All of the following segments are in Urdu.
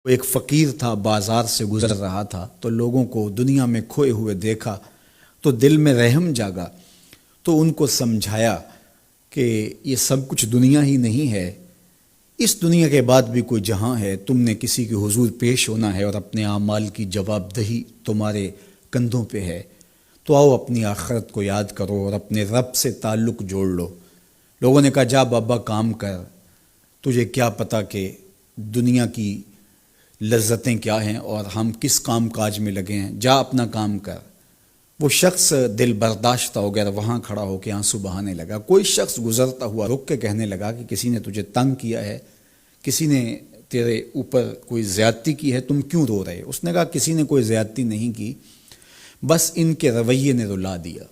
وہ ایک فقیر تھا، بازار سے گزر رہا تھا تو لوگوں کو دنیا میں کھوئے ہوئے دیکھا تو دل میں رحم جاگا، تو ان کو سمجھایا کہ یہ سب کچھ دنیا ہی نہیں ہے، اس دنیا کے بعد بھی کوئی جہاں ہے، تم نے کسی کے حضور پیش ہونا ہے اور اپنے اعمال کی جواب دہی تمہارے کندھوں پہ ہے، تو آؤ اپنی آخرت کو یاد کرو اور اپنے رب سے تعلق جوڑ لو۔ لوگوں نے کہا جا بابا کام کر، تجھے کیا پتہ کہ دنیا کی لذتیں کیا ہیں اور ہم کس کام کاج میں لگے ہیں، جا اپنا کام کر۔ وہ شخص دل برداشتہ ہو گیا، وہاں کھڑا ہو کے آنسو بہانے لگا۔ کوئی شخص گزرتا ہوا رک کے کہنے لگا کہ کسی نے تجھے تنگ کیا ہے، کسی نے تیرے اوپر کوئی زیادتی کی ہے، تم کیوں رو رہے؟ اس نے کہا کسی نے کوئی زیادتی نہیں کی، بس ان کے رویے نے رلا دیا۔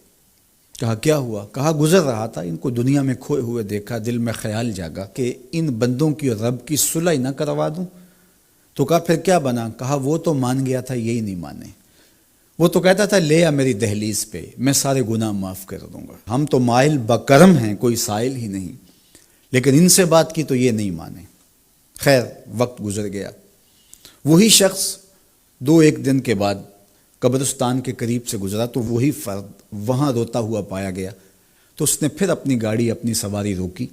کہا کیا ہوا؟ کہا گزر رہا تھا، ان کو دنیا میں کھوئے ہوئے دیکھا، دل میں خیال جاگا کہ ان بندوں کی اور رب کی صلح نہ کروا دوں۔ تو کہا پھر کیا بنا؟ کہا وہ تو مان گیا تھا، یہی نہیں مانے۔ وہ تو کہتا تھا لے آ میری دہلیز پہ، میں سارے گناہ معاف کر دوں گا، ہم تو مائل بکرم ہیں، کوئی سائل ہی نہیں، لیکن ان سے بات کی تو یہ نہیں مانے۔ خیر وقت گزر گیا، وہی شخص ایک دن کے بعد قبرستان کے قریب سے گزرا تو وہی فرد وہاں روتا ہوا پایا گیا، تو اس نے پھر اپنی گاڑی، اپنی سواری روکی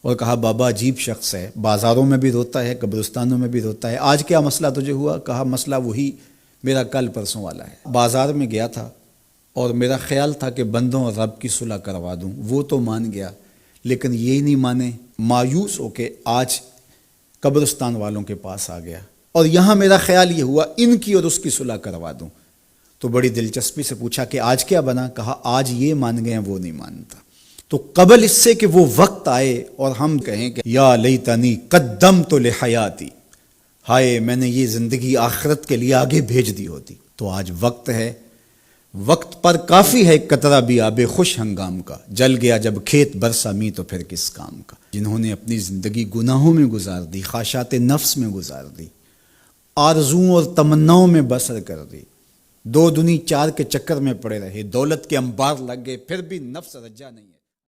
اور کہا بابا عجیب شخص ہے، بازاروں میں بھی روتا ہے، قبرستانوں میں بھی روتا ہے، آج کیا مسئلہ تجھے ہوا؟ کہا مسئلہ وہی میرا کل پرسوں والا ہے، بازار میں گیا تھا اور میرا خیال تھا کہ بندوں اور رب کی صلح کروا دوں، وہ تو مان گیا لیکن یہی نہیں مانے، مایوس ہو کے آج قبرستان والوں کے پاس آ گیا اور یہاں میرا خیال یہ ہوا ان کی اور اس کی صلح کروا دوں۔ تو بڑی دلچسپی سے پوچھا کہ آج کیا بنا؟ کہا آج یہ مان گئے ہیں، وہ نہیں مانتا۔ تو قبل اس سے کہ وہ وقت آئے اور ہم کہیں کہ یا لیتنی قدمت لحیاتی، ہائے میں نے یہ زندگی آخرت کے لیے آگے بھیج دی ہوتی، تو آج وقت ہے، وقت پر کافی ہے قطرہ بھی آب خوش ہنگام کا، جل گیا جب کھیت برسا می تو پھر کس کام کا۔ جنہوں نے اپنی زندگی گناہوں میں گزار دی، خواہشات نفس میں گزار دی، آرزوؤں اور تمناؤں میں بسر کر دی، دو دنی چار کے چکر میں پڑے رہے، دولت کے انبار لگ گئے، پھر بھی نفس رجا نہیں ہے۔